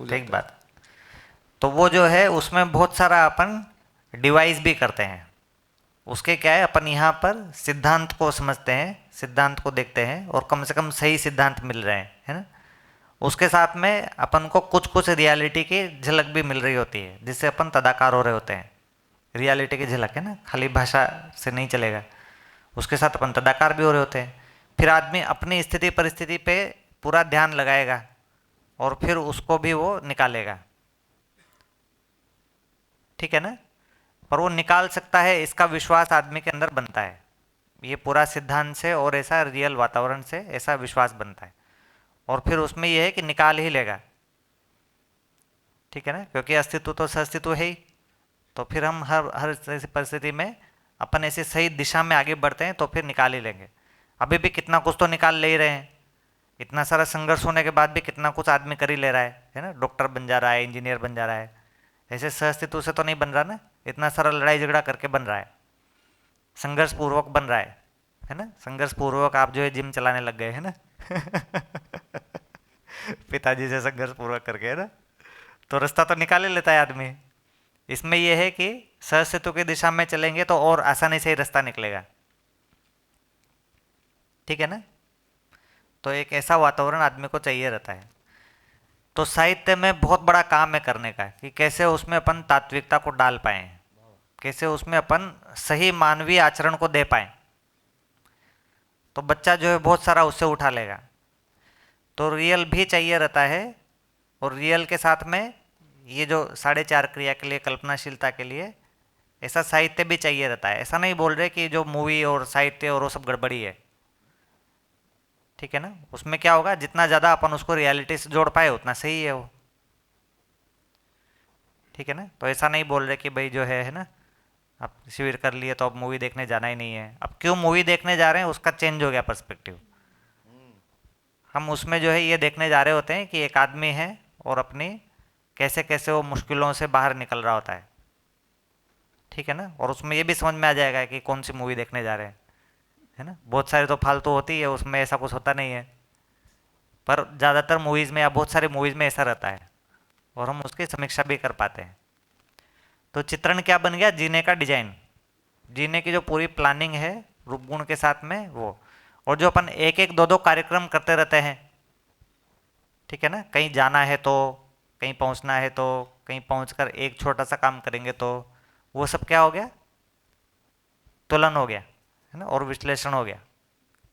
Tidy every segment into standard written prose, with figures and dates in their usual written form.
ठीक बात। तो वो जो है उसमें बहुत सारा अपन डिवाइस भी करते हैं। उसके क्या है, अपन यहाँ पर सिद्धांत को समझते हैं, सिद्धांत को देखते हैं और कम से कम सही सिद्धांत मिल रहे हैं, है ना। उसके साथ में अपन को कुछ कुछ रियलिटी की झलक भी मिल रही होती है, जिससे अपन तदाकार हो रहे होते हैं। रियलिटी की झलक है ना, खाली भाषा से नहीं चलेगा, उसके साथ अपन तदाकार भी हो रहे होते हैं। फिर आदमी अपनी स्थिति परिस्थिति पे पूरा ध्यान लगाएगा और फिर उसको भी वो निकालेगा, ठीक है ना। पर वो निकाल सकता है इसका विश्वास आदमी के अंदर बनता है, ये पूरा सिद्धांत से और ऐसा रियल वातावरण से ऐसा विश्वास बनता है, और फिर उसमें यह है कि निकाल ही लेगा, ठीक है ना, क्योंकि अस्तित्व तो सअस्तित्व है ही। तो फिर हम हर हर ऐसी परिस्थिति में अपन ऐसी सही दिशा में आगे बढ़ते हैं तो फिर निकाल ही लेंगे। अभी भी कितना कुछ तो निकाल ले ही रहे हैं, इतना सारा संघर्ष होने के बाद भी कितना कुछ आदमी कर ही ले रहा है ना। डॉक्टर बन जा रहा है, इंजीनियर बन जा रहा है, ऐसे सहअस्तित्व से तो नहीं बन रहा ना, इतना सारा लड़ाई झगड़ा करके बन रहा है, संघर्ष पूर्वक बन रहा है ना। संघर्ष पूर्वक आप जो है जिम चलाने लग गए है ना पिताजी से संघर्ष पूर्वक करके, है ना। तो रास्ता तो निकाल ही लेता है आदमी। इसमें यह है कि सहअस्तित्व की दिशा में चलेंगे तो और आसानी से ही रास्ता निकलेगा, ठीक है ना। तो एक ऐसा वातावरण आदमी को चाहिए रहता है। तो साहित्य में बहुत बड़ा काम है करने का कि कैसे उसमें अपन तात्विकता को डाल पाए, कैसे उसमें अपन सही मानवीय आचरण को दे पाए। तो बच्चा जो है बहुत सारा उससे उठा लेगा। तो रियल भी चाहिए रहता है, और रियल के साथ में ये जो 4.5 क्रिया के लिए, कल्पनाशीलता के लिए ऐसा साहित्य भी चाहिए रहता है। ऐसा नहीं बोल रहे कि जो मूवी और साहित्य और वो सब गड़बड़ी है, ठीक है ना। उसमें क्या होगा, जितना ज़्यादा अपन उसको रियलिटी से जोड़ पाए उतना सही है वो, ठीक है ना। तो ऐसा नहीं बोल रहे कि भाई जो है ना, अब शिविर कर लिए तो अब मूवी देखने जाना ही नहीं है। अब क्यों मूवी देखने जा रहे हैं उसका चेंज हो गया पर्सपेक्टिव। हम उसमें जो है ये देखने जा रहे होते हैं कि एक आदमी है और अपनी कैसे कैसे वो मुश्किलों से बाहर निकल रहा होता है, ठीक है ना। और उसमें ये भी समझ में आ जाएगा कि कौन सी मूवी देखने जा रहे हैं, है ना। बहुत सारी तो फालतू होती है, उसमें ऐसा कुछ होता नहीं है, पर ज़्यादातर मूवीज़ में या बहुत सारी मूवीज़ में ऐसा रहता है, और हम उसकी समीक्षा भी कर पाते हैं। तो चित्रण क्या बन गया, जीने का डिजाइन, जीने की जो पूरी प्लानिंग है रूप गुण के साथ में वो। और जो अपन एक एक दो दो कार्यक्रम करते रहते हैं, ठीक है ना, कहीं जाना है तो, कहीं पहुंचना है तो, कहीं पहुंचकर एक छोटा सा काम करेंगे तो, वो सब क्या हो गया, तुलन हो गया, है ना, और विश्लेषण हो गया।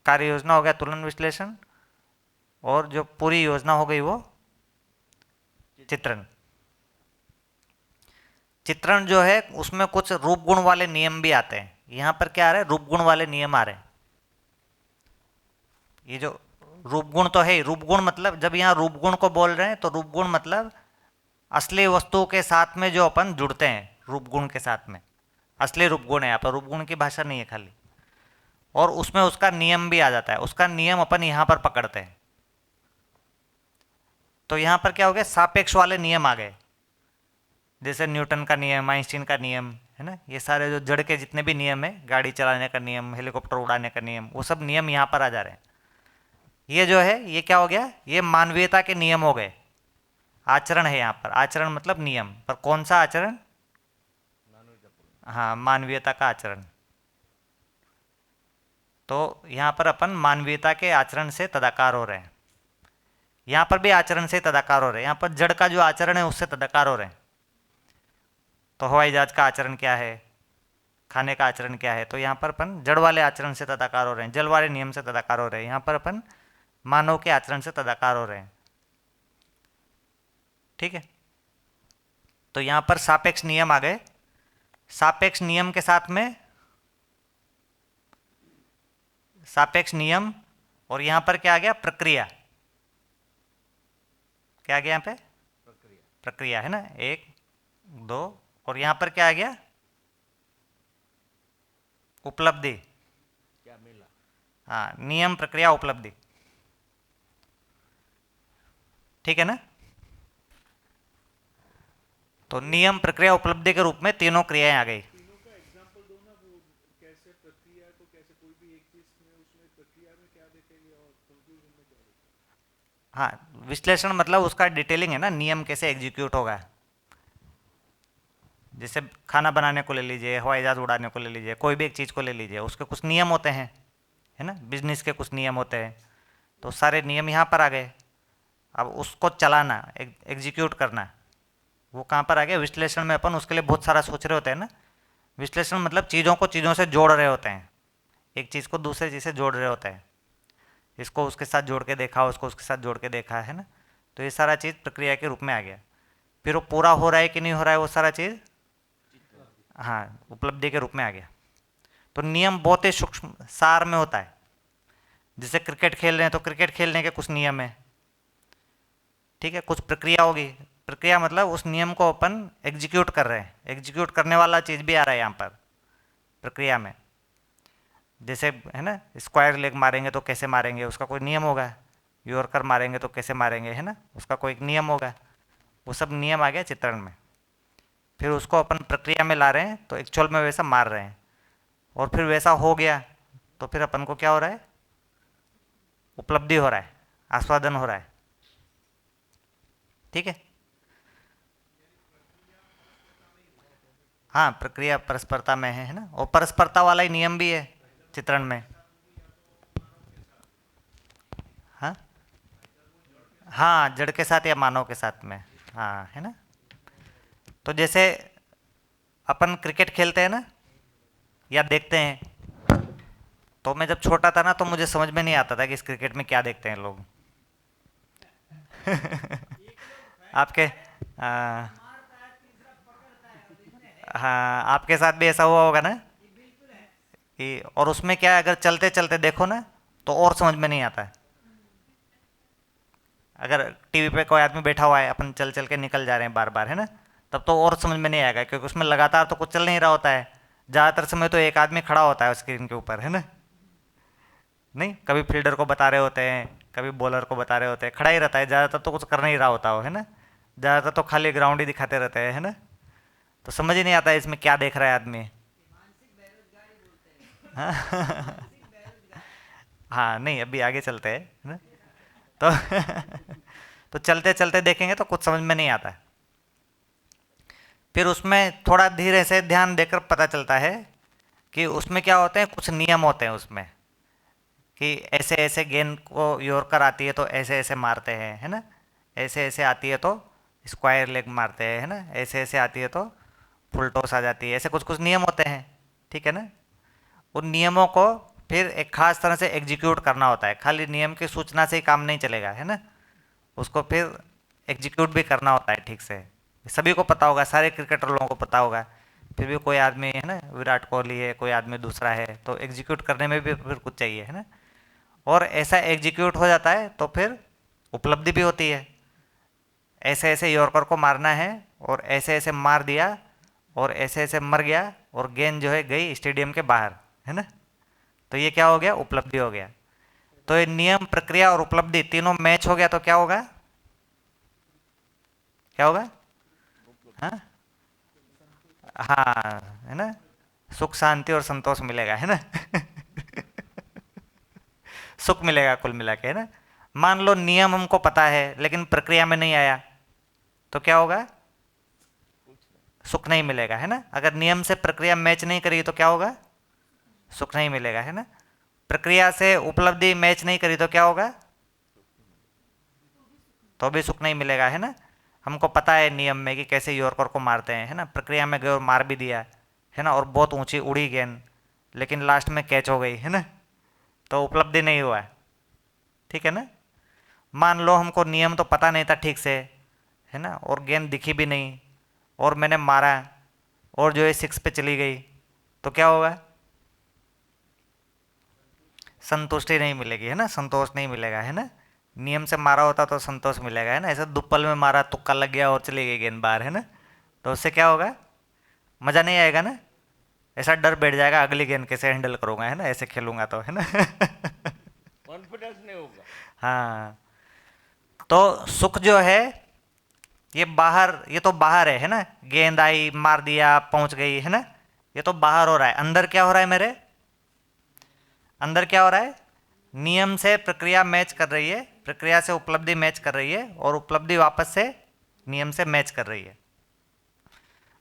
कार्य योजना हो गया तुलन विश्लेषण, और जो पूरी योजना हो गई वो चित्रण। चित्रण जो है उसमें कुछ रूप गुण वाले नियम भी आते हैं। यहाँ पर क्या आ रहे हैं, रूप गुण वाले नियम आ रहे हैं। ये जो रूप गुण तो है, रूप गुण मतलब जब यहाँ रूप गुण को बोल रहे हैं तो रूप गुण मतलब असली वस्तु के साथ में जो अपन जुड़ते हैं, रूप गुण के साथ में असली रूप गुण है। यहाँ पर रूप गुण की भाषा नहीं है खाली, और उसमें उसका नियम भी आ जाता है। उसका नियम अपन यहाँ पर पकड़ते हैं। तो यहाँ पर क्या हो गया, सापेक्ष वाले नियम आ गए, जैसे न्यूटन का नियम, आइंस्टीन का नियम, है ना। ये सारे जो जड़ के जितने भी नियम है, गाड़ी चलाने का नियम, हेलीकॉप्टर उड़ाने का नियम, वो सब नियम यहाँ पर आ जा रहे हैं। ये जो है ये क्या हो गया, ये मानवीयता के नियम हो गए। आचरण है यहाँ पर, आचरण मतलब नियम, पर कौन सा आचरण, हाँ मानवीयता का आचरण। तो यहाँ पर अपन मानवीयता के आचरण से तदाकार हो रहे हैं। यहाँ पर भी आचरण से तदाकार हो रहे हैं। यहाँ पर जड़ का जो आचरण है उससे तदाकार हो रहे हैं। तो हवाई जहाज का आचरण क्या है, खाने का आचरण क्या है, तो यहाँ पर अपन जड़ वाले आचरण से तदाकार हो रहे हैं, जल वाले नियम से तदाकार हो रहे हैं। यहाँ पर अपन मानव के आचरण से तदाकार हो रहे हैं, ठीक है। तो यहाँ पर सापेक्ष नियम आ गए। सापेक्ष नियम के साथ में सापेक्ष नियम, और यहाँ पर क्या आ गया, प्रक्रिया। क्या आ गया यहाँ पे, प्रक्रिया, है ना, एक दो। और यहाँ पर क्या आ गया, उपलब्धि। क्या मिला, हाँ, नियम प्रक्रिया उपलब्धि, ठीक है ना। तो नियम प्रक्रिया उपलब्धि के रूप में तीनों क्रियाएं आ गई। तीनों का एग्जांपल दो ना, वो कैसे प्रक्रिया को, कैसे कोई भी एक चीज में उसमें प्रक्रिया में क्या देखेंगे और कंक्लूजन में क्या देखेंगे। हाँ, विश्लेषण मतलब उसका डिटेलिंग है ना, नियम कैसे एग्जीक्यूट होगा। जैसे खाना बनाने को ले लीजिए, हवाई जहाज उड़ाने को ले लीजिए, कोई भी एक चीज़ को ले लीजिए, उसके कुछ नियम होते हैं, है ना, बिजनेस के कुछ नियम होते हैं। तो सारे नियम यहाँ पर आ गए। अब उसको चलाना, एग्जीक्यूट करना, वो कहाँ पर आ गया, विश्लेषण में। अपन उसके लिए बहुत सारा सोच रहे होते हैं ना। विश्लेषण मतलब चीज़ों को चीज़ों से जोड़ रहे होते हैं, एक चीज़ को दूसरे चीज़ से जोड़ रहे होते हैं। इसको उसके साथ जोड़ के देखा, उसको उसके साथ जोड़ के देखा, है ना। तो ये सारा चीज़ प्रक्रिया के रूप में आ गया। फिर वो पूरा हो रहा है कि नहीं हो रहा है वो सारा चीज़, हाँ, उपलब्धि के रूप में आ गया। तो नियम बहुत ही सूक्ष्म सार में होता है। जैसे क्रिकेट खेल रहे हैं तो क्रिकेट खेलने के कुछ नियम है, ठीक है, कुछ प्रक्रिया होगी। प्रक्रिया मतलब उस नियम को अपन एग्जीक्यूट कर रहे हैं, एग्जीक्यूट करने वाला चीज़ भी आ रहा है यहाँ पर प्रक्रिया में। जैसे है ना, स्क्वायर लेग मारेंगे तो कैसे मारेंगे, उसका कोई नियम होगा। यॉर्कर मारेंगे तो कैसे मारेंगे, है ना, उसका कोई नियम होगा। वो सब नियम आ गया चित्रण में। फिर उसको अपन प्रक्रिया में ला रहे हैं तो एक्चुअल में वैसा मार रहे हैं, और फिर वैसा हो गया तो फिर अपन को क्या हो रहा है, उपलब्धि हो रहा है, आस्वादन हो रहा है। ठीक है। हाँ, प्रक्रिया परस्परता में है ना, और परस्परता वाला ही नियम भी है चित्रण में। हाँ हाँ, जड़ के साथ या मानव के साथ में, हाँ, है ना। तो जैसे अपन क्रिकेट खेलते हैं ना या देखते हैं, तो मैं जब छोटा था ना तो मुझे समझ में नहीं आता था कि इस क्रिकेट में क्या देखते हैं लोग। आपके आ, हाँ, आपके साथ भी ऐसा हुआ होगा ना कि, और उसमें क्या है, अगर चलते चलते देखो ना तो और समझ में नहीं आता है। अगर टीवी पे कोई आदमी बैठा हुआ है, अपन चल चल के निकल जा रहे हैं बार बार, है ना, तब तो और समझ में नहीं आएगा, क्योंकि उसमें लगातार तो कुछ चल नहीं रहा होता है। ज़्यादातर समय तो एक आदमी खड़ा होता है स्क्रीन के ऊपर, है ना। नहीं, कभी फील्डर को बता रहे होते हैं, कभी बॉलर को बता रहे होते हैं, खड़ा ही रहता है ज़्यादातर, तो कुछ कर नहीं रहा होता हो, है ना। ज़्यादातर तो खाली ग्राउंड ही दिखाते रहते हैं, है ना। तो समझ ही नहीं आता है इसमें क्या देख रहा है आदमी। हाँ। हाँ, नहीं, अभी आगे चलते हैं, है ना। तो तो चलते चलते देखेंगे तो कुछ समझ में नहीं आता है। फिर उसमें थोड़ा धीरे से ध्यान देकर पता चलता है कि उसमें क्या होते हैं, कुछ नियम होते हैं उसमें, कि ऐसे ऐसे गेंद को यॉर्कर आती है तो ऐसे ऐसे मारते हैं, है ना, ऐसे ऐसे आती है तो स्क्वायर लेग मारते हैं, है ना, ऐसे ऐसे आती है तो फुल टॉस आ जाती है, ऐसे कुछ कुछ नियम होते हैं, ठीक है ना। उन नियमों को फिर एक खास तरह से एग्जीक्यूट करना होता है, खाली नियम की सूचना से ही काम नहीं चलेगा, है ना, उसको फिर एग्जीक्यूट भी करना होता है ठीक से। सभी को पता होगा, सारे क्रिकेटर लोगों को पता होगा, फिर भी कोई आदमी, है ना, विराट कोहली है, कोई आदमी दूसरा है, तो एग्जीक्यूट करने में भी फिर कुछ चाहिए, है ना। और ऐसा एग्जीक्यूट हो जाता है तो फिर उपलब्धि भी होती है। ऐसे ऐसे यॉर्कर को मारना है और ऐसे ऐसे मार दिया और ऐसे ऐसे मर गया, और गेंद जो है गई स्टेडियम के बाहर, है ना। तो ये क्या हो गया, उपलब्धि हो गया। तो ये नियम, प्रक्रिया और उपलब्धि तीनों मैच हो गया तो क्या होगा, क्या होगा, हाँ हाँ, है ना, सुख शांति और संतोष मिलेगा, है ना। सुख मिलेगा कुल मिला के, है ना। मान लो नियम हमको पता है लेकिन प्रक्रिया में नहीं आया तो क्या होगा, सुख नहीं मिलेगा, है ना। अगर नियम से प्रक्रिया मैच नहीं करेगी तो क्या होगा, सुख नहीं मिलेगा, है ना। प्रक्रिया से उपलब्धि मैच नहीं करी तो क्या होगा, तो भी सुख नहीं मिलेगा, है ना। हमको पता है नियम में कि कैसे यॉर्कर को मारते हैं, है ना, प्रक्रिया में गए और मार भी दिया, है ना, और बहुत ऊंची उड़ी गेंद, लेकिन लास्ट में कैच हो गई, है ना, तो उपलब्धि नहीं हुआ, ठीक है ना। मान लो हमको नियम तो पता नहीं था ठीक से, है ना, और गेंद दिखी भी नहीं, और मैंने मारा और जो है सिक्स पे चली गई, तो क्या होगा, संतुष्टि नहीं मिलेगी, है ना, संतोष नहीं मिलेगा, है ना। नियम से मारा होता तो संतोष मिलेगा, है ना। ऐसा दुप्पल में मारा, तुक्का लग गया और चली गई गेंद बाहर, है ना, तो उससे क्या होगा, मज़ा नहीं आएगा ना। ऐसा डर बैठ जाएगा, अगली गेंद कैसे हैंडल करूंगा, है ना, ऐसे खेलूंगा तो, है ना। कॉन्फिडेंस नहीं होगा। हाँ, तो सुख जो है ये बाहर, ये तो बाहर है ना, गेंद आई, मार दिया, पहुंच गई, है ना, ये तो बाहर हो रहा है। अंदर क्या हो रहा है, मेरे अंदर क्या हो रहा है, नियम से प्रक्रिया मैच कर रही है, प्रक्रिया से उपलब्धि मैच कर रही है और उपलब्धि वापस से नियम से मैच कर रही है।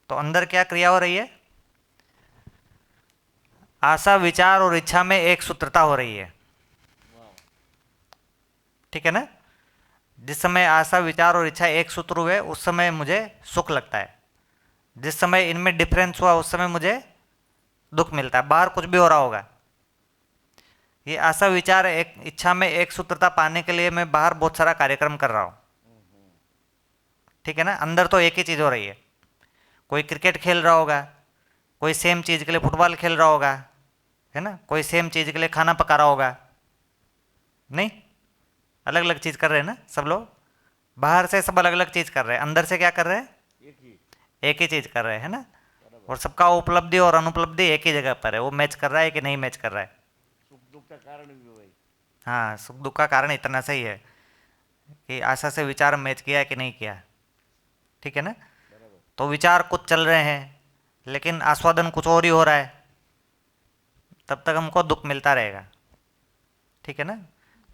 तो अंदर क्या क्रिया हो रही है? आशा, विचार और इच्छा में एक सूत्रता हो रही है। ठीक है ना? जिस समय आशा, विचार और इच्छा एक सूत्र हुए उस समय मुझे सुख लगता है। जिस समय इनमें डिफरेंस हुआ उस समय मुझे दुख मिलता है। बाहर कुछ भी हो रहा होगा, ये आशा, विचार, एक इच्छा में एक सूत्रता पाने के लिए मैं बाहर बहुत सारा कार्यक्रम कर रहा हूँ। ठीक है ना? अंदर तो एक ही चीज़ हो रही है। कोई क्रिकेट खेल रहा होगा, कोई सेम चीज़ के लिए फुटबॉल खेल रहा होगा, है ना? कोई सेम चीज़ के लिए खाना पका रहा होगा। नहीं, अलग अलग चीज़ कर रहे हैं ना सब लोग। बाहर से सब अलग अलग चीज़ कर रहे हैं, अंदर से क्या कर रहे हैं? एक ही चीज़ कर रहे हैं ना। और सबका उपलब्धि और अनुपलब्धि एक ही जगह पर है। वो मैच कर रहा है कि नहीं मैच कर रहा है? सुख दुख का कारण भी वही। हाँ, सुख दुख का कारण इतना सही है कि आशा से विचार मैच किया है कि नहीं किया। ठीक है ना? तो विचार कुछ चल रहे हैं लेकिन आस्वादन कुछ और ही हो रहा है, तब तक हमको दुख मिलता रहेगा। ठीक है ना?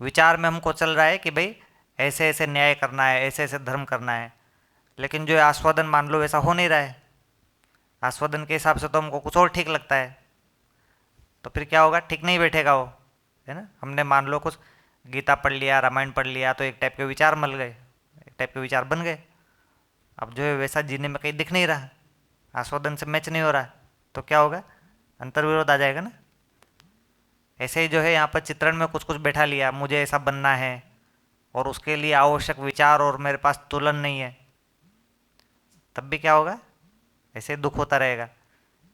विचार में हमको चल रहा है कि भाई ऐसे ऐसे न्याय करना है, ऐसे ऐसे धर्म करना है, लेकिन जो आस्वादन मान लो वैसा हो नहीं रहा है। आस्वादन के हिसाब से तो हमको कुछ और ठीक लगता है, तो फिर क्या होगा? ठीक नहीं बैठेगा वो, है ना? हमने मान लो कुछ गीता पढ़ लिया, रामायण पढ़ लिया, तो एक टाइप के विचार मिल गए, एक टाइप के विचार बन गए। अब जो है वैसा जीने में कहीं दिख नहीं रहा, आस्वादन से मैच नहीं हो रहा, तो क्या होगा? अंतर्विरोध आ जाएगा ना। ऐसे ही जो है यहाँ पर चित्रण में कुछ कुछ बैठा लिया, मुझे ऐसा बनना है और उसके लिए आवश्यक विचार और मेरे पास तुलन नहीं है, तब भी क्या होगा? ऐसे दुख होता रहेगा।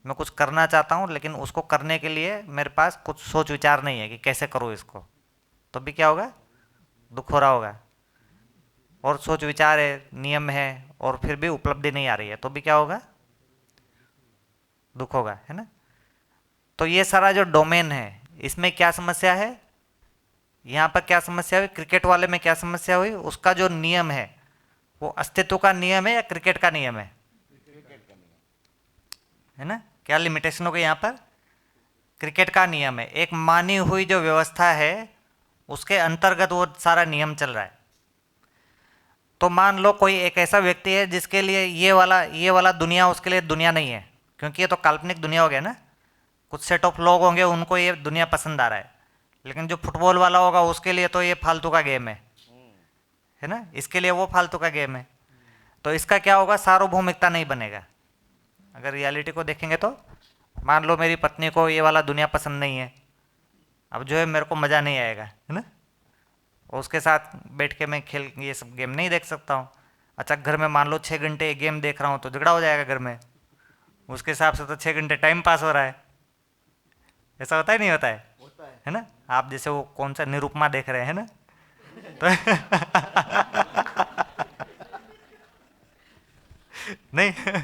मैं कुछ करना चाहता हूँ लेकिन उसको करने के लिए मेरे पास कुछ सोच विचार नहीं है कि कैसे करूँ इसको, तो भी क्या होगा? दुख हो रहा होगा। और सोच विचार है, नियम है, और फिर भी उपलब्धि नहीं आ रही है, तो भी क्या होगा? दुख होगा, है ना? तो ये सारा जो डोमेन है इसमें क्या समस्या है? यहाँ पर क्या समस्या हुई? क्रिकेट वाले में क्या समस्या हुई? उसका जो नियम है वो अस्तित्व का नियम है या क्रिकेट का नियम है ना? क्या लिमिटेशन हो गई यहाँ पर? क्रिकेट का नियम है, एक मानी हुई जो व्यवस्था है उसके अंतर्गत वो सारा नियम चल रहा है। तो मान लो कोई एक ऐसा व्यक्ति है जिसके लिए ये वाला दुनिया उसके लिए दुनिया नहीं है, क्योंकि ये तो काल्पनिक दुनिया हो गया ना। कुछ सेट ऑफ लोग होंगे उनको ये दुनिया पसंद आ रहा है, लेकिन जो फुटबॉल वाला होगा उसके लिए तो ये फालतू का गेम है ना? इसके लिए वो फालतू का गेम है। तो इसका क्या होगा? सार्वभौमिकता नहीं बनेगा। अगर रियलिटी को देखेंगे तो मान लो मेरी पत्नी को ये वाला दुनिया पसंद नहीं है, अब जो है मेरे को मज़ा नहीं आएगा, है ना? और उसके साथ बैठ के मैं खेल ये सब गेम नहीं देख सकता हूँ। अच्छा, घर में मान लो 6 घंटे गेम देख रहा हूँ तो झगड़ा हो जाएगा घर में। उसके हिसाब से तो 6 घंटे टाइम पास हो रहा है। ऐसा होता है नहीं होता है ना? आप जैसे वो कौन सा निरुपमा देख रहे हैं ना, तो नहीं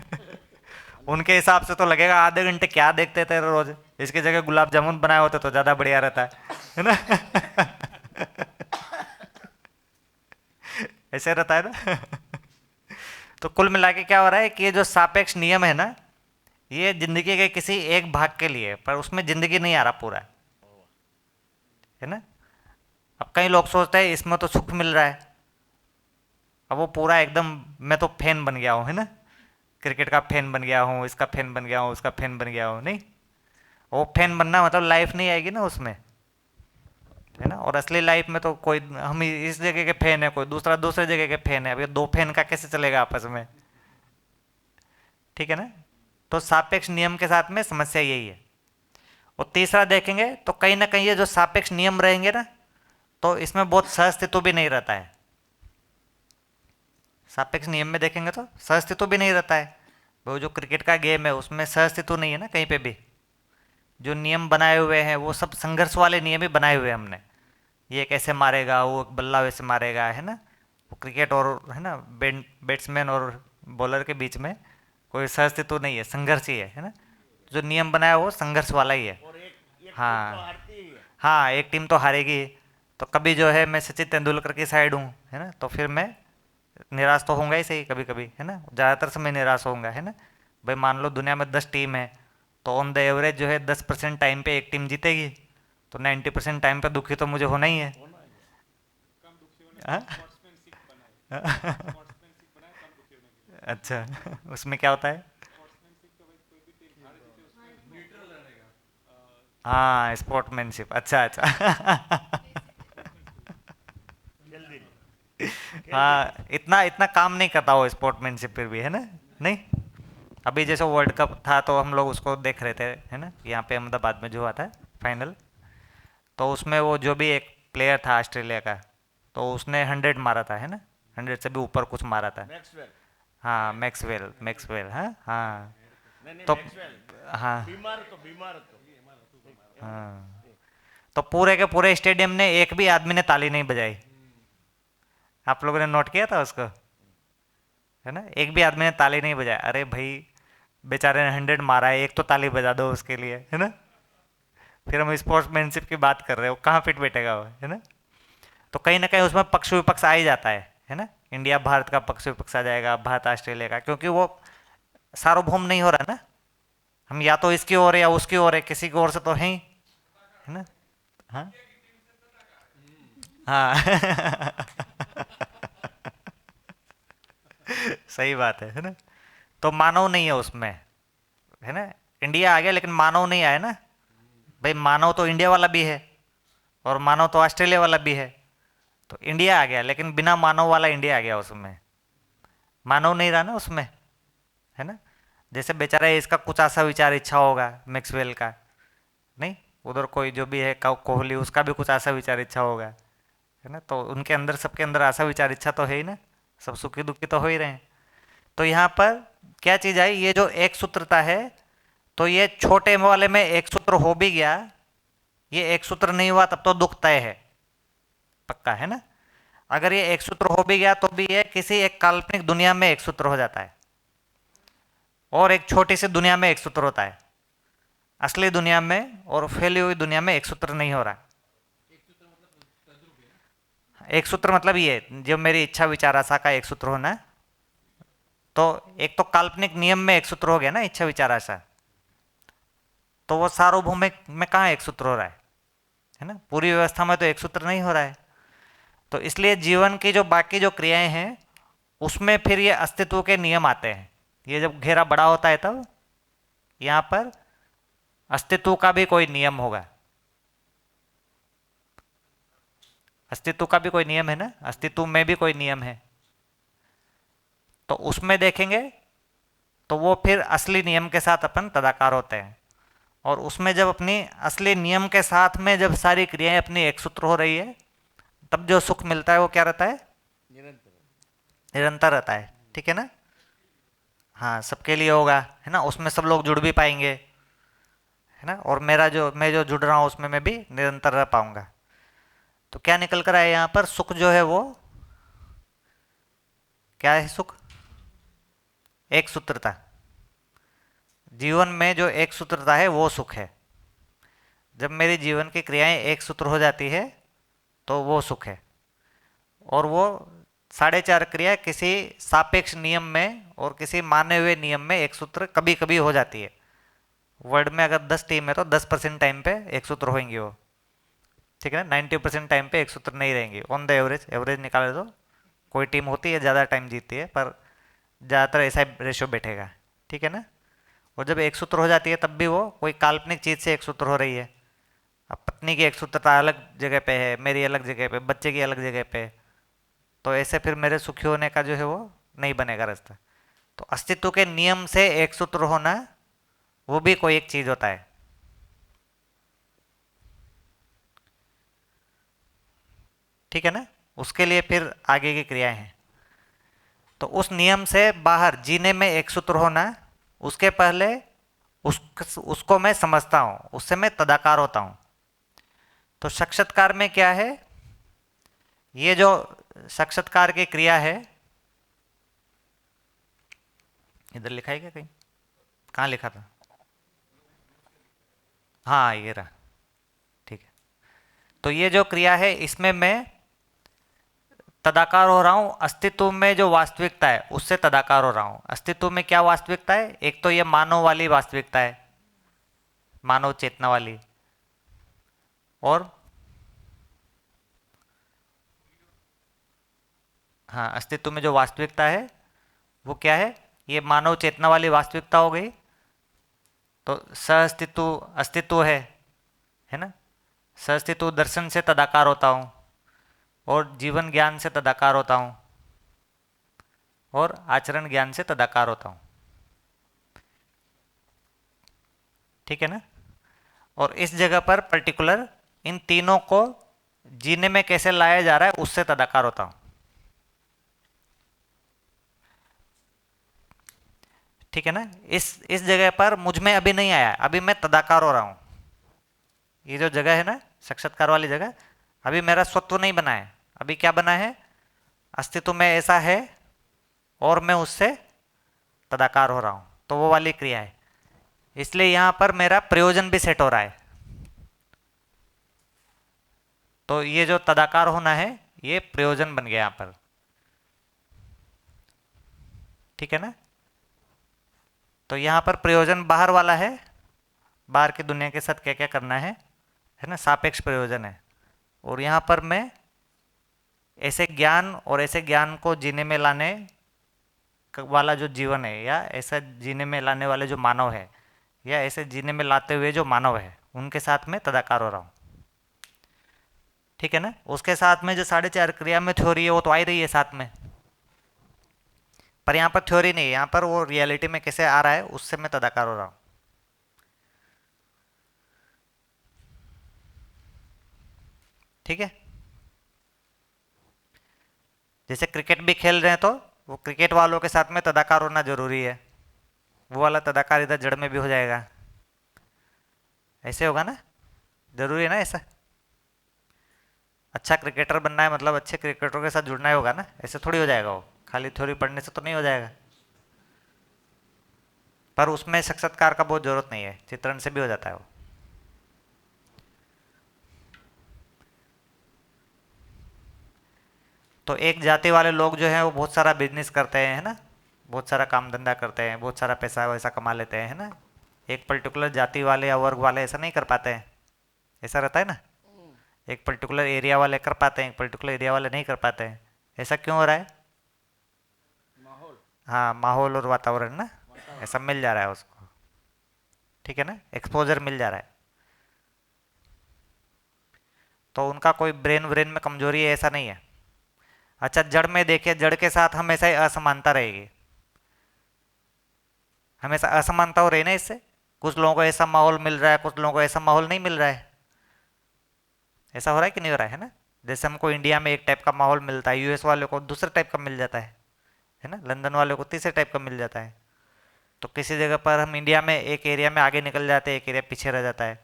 उनके हिसाब से तो लगेगा आधे घंटे क्या देखते थे रोज, इसकी जगह गुलाब जामुन बनाए होते तो ज़्यादा बढ़िया रहता है ना? ऐसे रहता है ना। तो कुल मिला के क्या हो रहा है कि ये जो सापेक्ष नियम है ना, ये जिंदगी के किसी एक भाग के लिए, पर उसमें जिंदगी नहीं आ रहा पूरा, है ना? अब कई लोग सोचते हैं इसमें तो सुख मिल रहा है, अब वो पूरा एकदम मैं तो फैन बन गया हूँ, है ना? क्रिकेट का फैन बन गया हूँ, इसका फैन बन गया हूँ, उसका फैन बन गया हूँ। नहीं, वो फैन बनना मतलब लाइफ नहीं आएगी ना उसमें, है ना? और असली लाइफ में तो कोई हम इस जगह के फैन है, कोई दूसरा दूसरे जगह के फैन है। अब ये दो फैन का कैसे चलेगा आपस में? ठीक है ना? तो सापेक्ष नियम के साथ में समस्या यही है। और तीसरा देखेंगे तो कहीं ना कहीं ये जो सापेक्ष नियम रहेंगे ना, तो इसमें बहुत सहअस्तित्व भी नहीं रहता है। सापेक्ष नियम में देखेंगे तो सहअस्तित्व भी नहीं रहता है। वो जो क्रिकेट का गेम है उसमें सहअस्तित्व नहीं है ना कहीं पे भी। जो नियम बनाए हुए हैं वो सब संघर्ष वाले नियम ही बनाए हुए हैं हमने। ये कैसे मारेगा, वो बल्ला वैसे मारेगा, है ना? वो क्रिकेट और है ना बैट्समैन और बॉलर के बीच में कोई सहअस्तित्व नहीं है, संघर्ष ही है ना? जो नियम बनाया वो संघर्ष वाला ही है। और एक हाँ, तो हारती ही है। हाँ, एक टीम तो हारेगी। तो कभी जो है मैं सचिन तेंदुलकर की साइड हूँ, है ना? तो फिर मैं निराश तो होऊंगा ही सही कभी कभी, है ना? ज़्यादातर समय निराश होऊंगा, है ना? भाई मान लो दुनिया में 10 टीम है, तो ऑन द एवरेज जो है 10% टाइम पे एक टीम जीतेगी, तो 90% टाइम पे दुखी तो मुझे होना ही है। कम दुख से हाँ? स्पोर्ट्समैनशिप बनाए, स्पोर्ट्समैनशिप बनाए तब दुखी होने के लिए। अच्छा उसमें क्या होता है? स्पोर्ट्समैनशिप तो भाई कोई भी टीम हारे जीते उसमें न्यूट्रल रहेगा। हाँ स्पोर्टमैनशिप, अच्छा अच्छा। खेल दिन हाँ इतना इतना काम नहीं करता वो स्पोर्टमैनशिप फिर भी, है ना? नहीं, अभी जैसे वर्ल्ड कप था तो हम लोग उसको देख रहे थे, है ना, यहाँ पे अहमदाबाद में जो हुआ था फाइनल। तो उसमें वो जो भी एक प्लेयर था ऑस्ट्रेलिया का, तो उसने 100 मारा था, है ना, 100 से भी ऊपर कुछ मारा था। मैक्सवेल। हाँ मैक्सवेल, मैक्सवेल, हाँ हाँ। नहीं नहीं तो मैक्सवेल हाँ बीमार तो हाँ, तो पूरे के पूरे स्टेडियम ने एक भी आदमी ने ताली नहीं बजाई। आप लोगों ने नोट किया था उसको, है ना? एक भी आदमी ने ताली नहीं बजाया। अरे भाई बेचारे ने 100 मारा है, एक तो ताली बजा दो उसके लिए, है ना? फिर हम स्पोर्ट्समैनशिप की बात कर रहे हो, कहाँ फिट बैठेगा वो, है ना? तो कहीं ना कहीं उसमें पक्ष विपक्ष आ ही जाता है ना? इंडिया भारत का पक्ष विपक्ष आ जाएगा, भारत ऑस्ट्रेलिया का, क्योंकि वो सार्वभौम नहीं हो रहा ना। हम या तो इसकी ओर है या उसकी ओर है, किसी की ओर से तो है ही, है ना? हाँ हाँ। सही बात है ना? तो मानव नहीं है उसमें, है ना? इंडिया आ गया लेकिन मानव नहीं आया ना। भाई मानव तो इंडिया वाला भी है और मानव तो ऑस्ट्रेलिया वाला भी है। तो इंडिया आ गया लेकिन बिना मानव वाला इंडिया आ गया, उसमें मानव नहीं रहा ना उसमें, है ना? जैसे बेचारा इसका कुछ ऐसा विचार इच्छा होगा मैक्सवेल का, नहीं, उधर कोई जो भी है कोहली, उसका भी कुछ ऐसा विचार इच्छा होगा, है ना? तो उनके अंदर, सबके अंदर ऐसा विचार इच्छा तो है ही ना, सब सुखी दुखी तो हो ही रहे हैं। तो यहाँ पर क्या चीज़ आई, ये जो एक सूत्रता है, तो ये छोटे वाले में एक सूत्र हो भी गया, ये एक सूत्र नहीं हुआ तब तो दुख तय है, पक्का, है ना? अगर ये एक सूत्र हो भी गया तो भी ये किसी एक काल्पनिक दुनिया में एक सूत्र हो जाता है, और एक छोटी सी दुनिया में एक सूत्र होता है। असली दुनिया में और फैली हुई दुनिया में एक सूत्र नहीं हो रहा। एक सूत्र मतलब ये जो मेरी इच्छा विचार आशा का एक सूत्र होना, तो एक तो काल्पनिक नियम में एक सूत्र हो गया ना, इच्छा विचार आशा, तो वो सार्वभौमिक में कहाँ एक सूत्र हो रहा है ना? पूरी व्यवस्था में तो एक सूत्र नहीं हो रहा है। तो इसलिए जीवन की जो बाकी जो क्रियाएं हैं उसमें फिर ये अस्तित्व के नियम आते हैं। ये जब घेरा बड़ा होता है तब यहाँ पर अस्तित्व का भी कोई नियम होगा। अस्तित्व का भी कोई नियम है ना, अस्तित्व में भी कोई नियम है। तो उसमें देखेंगे तो वो फिर असली नियम के साथ अपन तदाकार होते हैं, और उसमें जब अपनी असली नियम के साथ में जब सारी क्रियाएं अपनी एक सूत्र हो रही है, तब जो सुख मिलता है वो क्या रहता है? निरंतर निरंतर रहता है, ठीक है ना? हाँ सबके लिए होगा, है ना? उसमें सब लोग जुड़ भी पाएंगे, है ना? और मेरा जो, मैं जो जुड़ रहा हूँ उसमें मैं भी निरंतर रह पाऊंगा। तो क्या निकल कर आया यहाँ पर? सुख जो है वो क्या है? सुख एक सूत्रता, जीवन में जो एक सूत्रता है वो सुख है। जब मेरी जीवन की क्रियाएं एक सूत्र हो जाती है तो वो सुख है। और वो 4.5 क्रिया किसी सापेक्ष नियम में और किसी माने हुए नियम में एक सूत्र कभी कभी हो जाती है। वर्ल्ड में अगर 10 टीम है तो 10% टाइम पे एक सूत्र होंगी वो, ठीक है ना? 90% टाइम पे एक सूत्र नहीं रहेंगी, ऑन द एवरेज, एवरेज निकाले तो कोई टीम होती है ज़्यादा टाइम जीतती है, पर ज़्यादातर ऐसा रेशो बैठेगा, ठीक है ना? और जब एक सूत्र हो जाती है तब भी वो कोई काल्पनिक चीज़ से एक सूत्र हो रही है। अब पत्नी की एक सूत्रता अलग जगह पे है, मेरी अलग जगह पे, बच्चे की अलग जगह पे, तो ऐसे फिर मेरे सुखी होने का जो है वो नहीं बनेगा रास्ता। तो अस्तित्व के नियम से एक सूत्र होना वो भी कोई एक चीज होता है, ठीक है ना? उसके लिए फिर आगे की क्रियाएं हैं। तो उस नियम से बाहर जीने में एक सूत्र होना, उसके पहले उसको मैं समझता हूं, उससे मैं तदाकार होता हूं। तो साक्षात्कार में क्या है? ये जो साक्षात्कार की क्रिया है, इधर लिखा है क्या कहीं? कहाँ लिखा था? हाँ ये रहा, ठीक है। तो ये जो क्रिया है इसमें मैं तदाकार हो रहा हूं, अस्तित्व में जो वास्तविकता है उससे तदाकार हो रहा हूं। अस्तित्व में क्या वास्तविकता है? एक तो ये मानव वाली वास्तविकता है, मानव चेतना वाली, और हाँ, अस्तित्व में जो वास्तविकता है वो क्या है? ये मानव चेतना वाली वास्तविकता हो गई। तो सअस्तित्व अस्तित्व है ना? सअस्तित्व दर्शन से तदाकार होता हूँ, और जीवन ज्ञान से तदाकार होता हूँ, और आचरण ज्ञान से तदाकार होता हूँ। ठीक है ना? और इस जगह पर पर्टिकुलर इन तीनों को जीने में कैसे लाया जा रहा है उससे तदाकार होता हूँ। ठीक है ना? इस जगह पर मुझ में अभी नहीं आया, अभी मैं तदाकार हो रहा हूँ। ये जो जगह है ना, साक्षात्कार वाली जगह, अभी मेरा स्वत्व नहीं बना है। अभी क्या बना है? अस्तित्व में ऐसा है और मैं उससे तदाकार हो रहा हूँ, तो वो वाली क्रिया है। इसलिए यहाँ पर मेरा प्रयोजन भी सेट हो रहा है। तो ये जो तदाकार होना है ये प्रयोजन बन गया यहाँ पर। ठीक है ना? तो यहाँ पर प्रयोजन बाहर वाला है, बाहर की दुनिया के साथ क्या क्या करना है ना, सापेक्ष प्रयोजन है। और यहाँ पर मैं ऐसे ज्ञान और ऐसे ज्ञान को जीने में लाने वाला जो जीवन है, या ऐसा जीने में लाने वाले जो मानव है, या ऐसे जीने में लाते हुए जो मानव है, उनके साथ में तदाकार हो रहा हूँ। ठीक है ना? उसके साथ में जो 4.5 क्रिया में थ्योरी है वो तो आ ही रही है साथ में, पर यहाँ पर थ्योरी नहीं है, यहाँ पर वो रियलिटी में कैसे आ रहा है उससे मैं तदाकार हो रहा हूँ। ठीक है? जैसे क्रिकेट भी खेल रहे हैं तो वो क्रिकेट वालों के साथ में तदाकार होना जरूरी है, वो वाला तदाकार इधर जड़ में भी हो जाएगा। ऐसे होगा ना? जरूरी है ना ऐसा? अच्छा क्रिकेटर बनना है मतलब अच्छे क्रिकेटरों के साथ जुड़ना ही होगा ना, ऐसे थोड़ी हो जाएगा वो, खाली थ्योरी पढ़ने से तो नहीं हो जाएगा। पर उसमें साक्षात्कार का बहुत जरूरत नहीं है, चित्रण से भी हो जाता है वो। तो एक जाति वाले लोग जो हैं वो बहुत सारा बिजनेस करते हैं, है ना, बहुत सारा काम धंधा करते हैं, बहुत सारा पैसा वैसा कमा लेते हैं, है ना। एक पर्टिकुलर जाति वाले या वर्ग वाले ऐसा नहीं कर पाते हैं, ऐसा रहता है ना। एक पर्टिकुलर एरिया वाले कर पाते हैं, एक पर्टिकुलर एरिया वाले नहीं कर पाते हैं। ऐसा क्यों हो रहा है? माहौल। हाँ, माहौल और वातावरण ना, ऐसा मिल जा रहा है उसको। ठीक है ना, एक्सपोजर मिल जा रहा है। तो उनका कोई ब्रेन व्रेन में कमजोरी है ऐसा नहीं है। अच्छा, जड़ में देखिए, जड़ के साथ हमेशा ही असमानता रहेगी, हमेशा असमानता हो रही ना इससे। कुछ लोगों को ऐसा माहौल मिल रहा है, कुछ लोगों को ऐसा माहौल नहीं मिल रहा है। ऐसा हो रहा है कि नहीं हो रहा है ना? जैसे हमको इंडिया में एक टाइप का माहौल मिलता है, यूएस वाले को दूसरे टाइप का मिल जाता है ना, लंदन वाले को तीसरे टाइप का मिल जाता है। तो किसी जगह पर हम इंडिया में एक एरिया में आगे निकल जाते हैं, एक एरिया पीछे रह जाता है।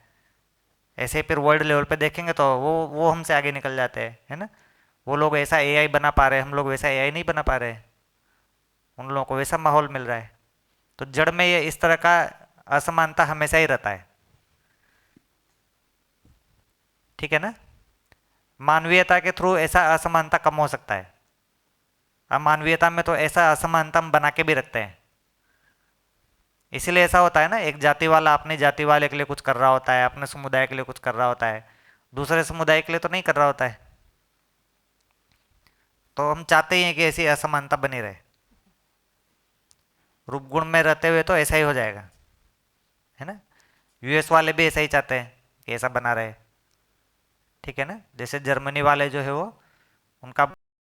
ऐसे ही फिर वर्ल्ड लेवल पे देखेंगे तो वो हमसे आगे निकल जाते हैं, है ना। वो लोग ऐसा एआई बना पा रहे हैं, हम लोग वैसा एआई नहीं बना पा रहे हैं, उन लोगों को वैसा माहौल मिल रहा है। तो जड़ में ये इस तरह का असमानता हमेशा ही रहता है। ठीक है ना। मानवीयता के थ्रू ऐसा असमानता कम हो सकता है। अमानवीयता में तो ऐसा असमानता हम बना के भी रखते हैं। इसीलिए ऐसा होता है ना, एक जाति वाला अपने जाति वाले के लिए कुछ कर रहा होता है, अपने समुदाय के लिए कुछ कर रहा होता है, दूसरे समुदाय के लिए तो नहीं कर रहा होता है। तो हम चाहते ही हैं कि ऐसी असमानता बनी रहे। रूप गुण में रहते हुए तो ऐसा ही हो जाएगा, है ना। यूएस वाले भी ऐसा ही चाहते हैं कि ऐसा बना रहे। ठीक है ना। जैसे जर्मनी वाले जो है वो, उनका